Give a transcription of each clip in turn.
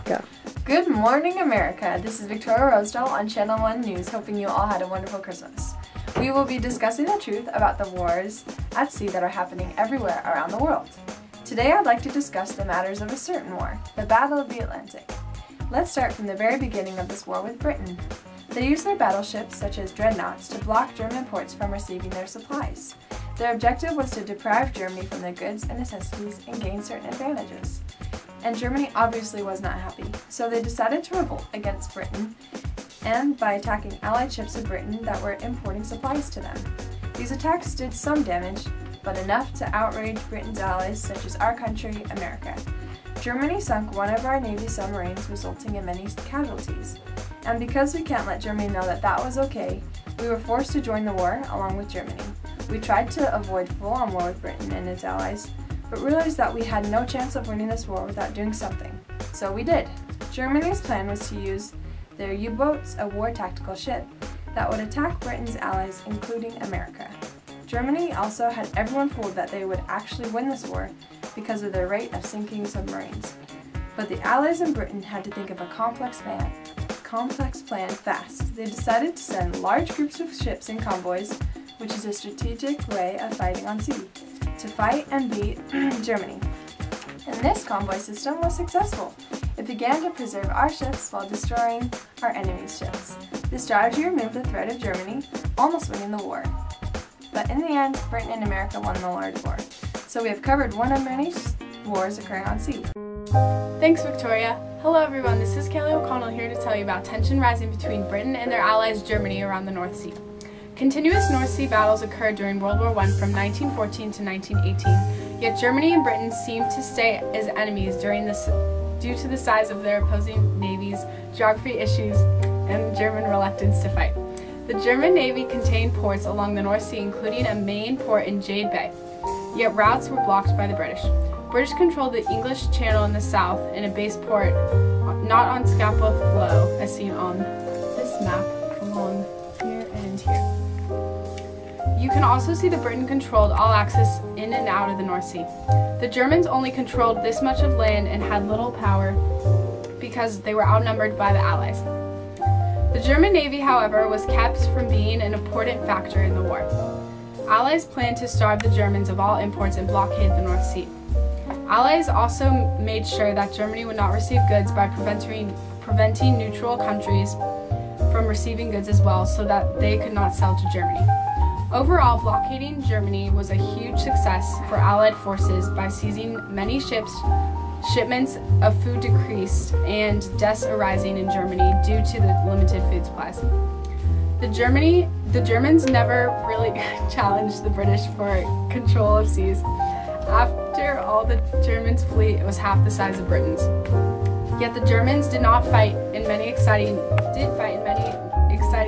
Go. Good morning, America. This is Victoria Rosedale on Channel 1 News, hoping you all had a wonderful Christmas. We will be discussing the truth about the wars at sea that are happening everywhere around the world. Today I'd like to discuss the matters of a certain war, the Battle of the Atlantic. Let's start from the very beginning of this war with Britain. They used their battleships, such as dreadnoughts, to block German ports from receiving their supplies. Their objective was to deprive Germany from their goods and necessities and gain certain advantages. And Germany obviously was not happy, so they decided to revolt against Britain and by attacking Allied ships of Britain that were importing supplies to them. These attacks did some damage, but enough to outrage Britain's allies such as our country, America. Germany sunk one of our Navy submarines, resulting in many casualties. And because we can't let Germany know that that was okay, we were forced to join the war along with Germany. We tried to avoid full-on war with Britain and its allies, but realized that we had no chance of winning this war without doing something. So we did. Germany's plan was to use their U-boats, a war tactical ship, that would attack Britain's allies, including America. Germany also had everyone fooled that they would actually win this war because of their rate of sinking submarines. But the Allies and Britain had to think of a complex plan fast. They decided to send large groups of ships in convoys, which is a strategic way of fighting on sea, to fight and beat Germany. And this convoy system was successful. It began to preserve our ships while destroying our enemies' ships. This strategy removed the threat of Germany, almost winning the war. But in the end, Britain and America won the large war. So we have covered one of many wars occurring on sea. Thanks, Victoria. Hello everyone, this is Kelly O'Connell here to tell you about tension rising between Britain and their allies Germany around the North Sea. Continuous North Sea battles occurred during World War I from 1914 to 1918, yet Germany and Britain seemed to stay as enemies due to the size of their opposing navies, geography issues, and German reluctance to fight. The German Navy contained ports along the North Sea, including a main port in Jade Bay, yet routes were blocked by the British. British controlled the English Channel in the south and a base port not on Scapa Flow, as seen on this map along here and here. You can also see that Britain controlled all access in and out of the North Sea. The Germans only controlled this much of land and had little power because they were outnumbered by the Allies. The German Navy, however, was kept from being an important factor in the war. Allies planned to starve the Germans of all imports and blockade the North Sea. Allies also made sure that Germany would not receive goods by preventing neutral countries from receiving goods as well, so that they could not sell to Germany. Overall, blockading Germany was a huge success for Allied forces by seizing many ships. Shipments of food decreased and deaths arising in Germany due to the limited food supplies. The Germans never really challenged the British for control of seas. After all, the Germans' fleet was half the size of Britain's. Yet the Germans did fight in many exciting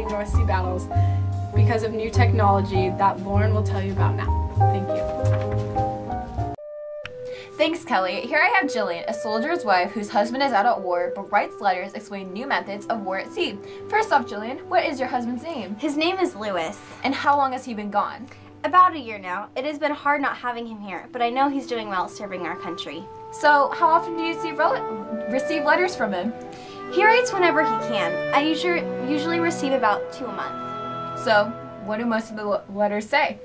North Sea battles because of new technology that Lauren will tell you about now. Thank you. Thanks, Kelly. Here I have Jillian, a soldier's wife whose husband is out at war but writes letters explaining new methods of war at sea. First off, Jillian, what is your husband's name? His name is Lewis. And how long has he been gone? About a year now. It has been hard not having him here, but I know he's doing well serving our country. So, how often do you receive letters from him? He writes whenever he can. I usually receive about 2 a month. So, what do most of the letters say?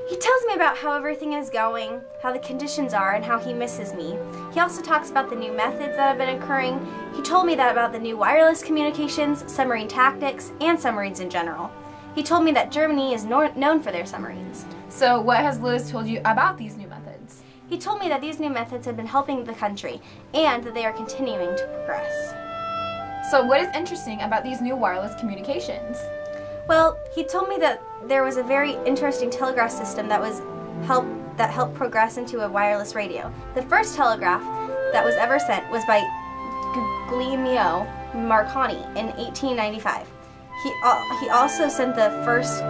He tells me about how everything is going, how the conditions are, and how he misses me. He also talks about the new methods that have been occurring. He told me that about the new wireless communications, submarine tactics, and submarines in general. He told me that Germany is known for their submarines. So what has Lewis told you about these new methods? He told me that these new methods have been helping the country, and that they are continuing to progress. So what is interesting about these new wireless communications? Well, he told me that there was a very interesting telegraph system that helped progress into a wireless radio. The first telegraph that was ever sent was by Guglielmo Marconi in 1895. He also sent the first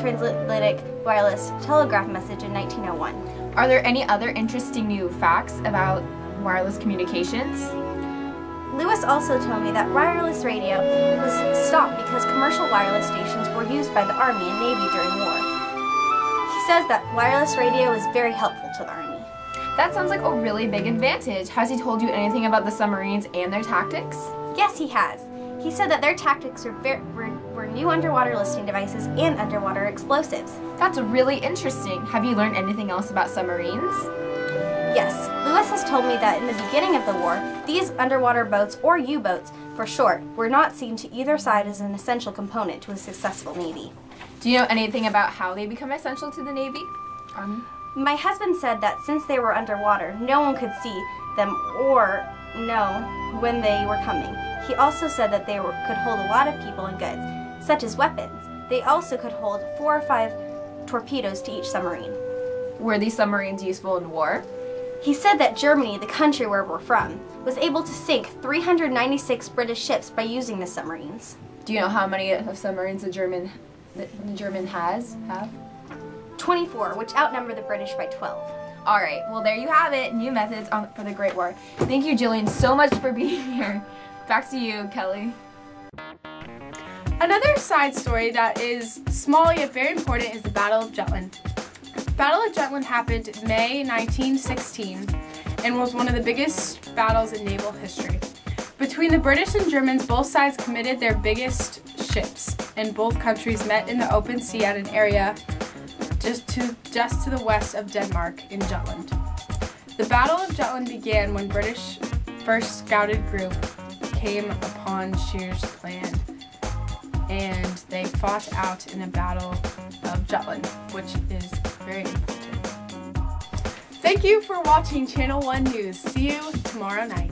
transatlantic wireless telegraph message in 1901. Are there any other interesting new facts about wireless communications? Lewis also told me that wireless radio was stopped because commercial wireless stations were used by the Army and Navy during war. says that wireless radio is very helpful to the Army. That sounds like a really big advantage. Has he told you anything about the submarines and their tactics? Yes, he has. He said that their tactics were new underwater listening devices and underwater explosives. That's really interesting. Have you learned anything else about submarines? Yes, Lewis has told me that in the beginning of the war, these underwater boats, or U-boats for short, were not seen to either side as an essential component to a successful Navy. Do you know anything about how they become essential to the Navy? My husband said that since they were underwater, no one could see them or know when they were coming. He also said that they could hold a lot of people and goods, such as weapons. They also could hold 4 or 5 torpedoes to each submarine. Were these submarines useful in war? He said that Germany, the country where we're from, was able to sink 396 British ships by using the submarines. Do you know how many of submarines the German have? 24, which outnumber the British by 12. All right, well there you have it, new methods for the Great War. Thank you, Jillian, so much for being here. Back to you, Kelly. Another side story that is small yet very important is the Battle of Jutland. The Battle of Jutland happened in May 1916 and was one of the biggest battles in naval history. Between the British and Germans, both sides committed their biggest ships, and both countries met in the open sea at an area just to the west of Denmark in Jutland. The Battle of Jutland began when British first scouted group came upon Scheer's plan, and they fought out in the Battle of Jutland, which is very important. Thank you for watching Channel 1 News. See you tomorrow night.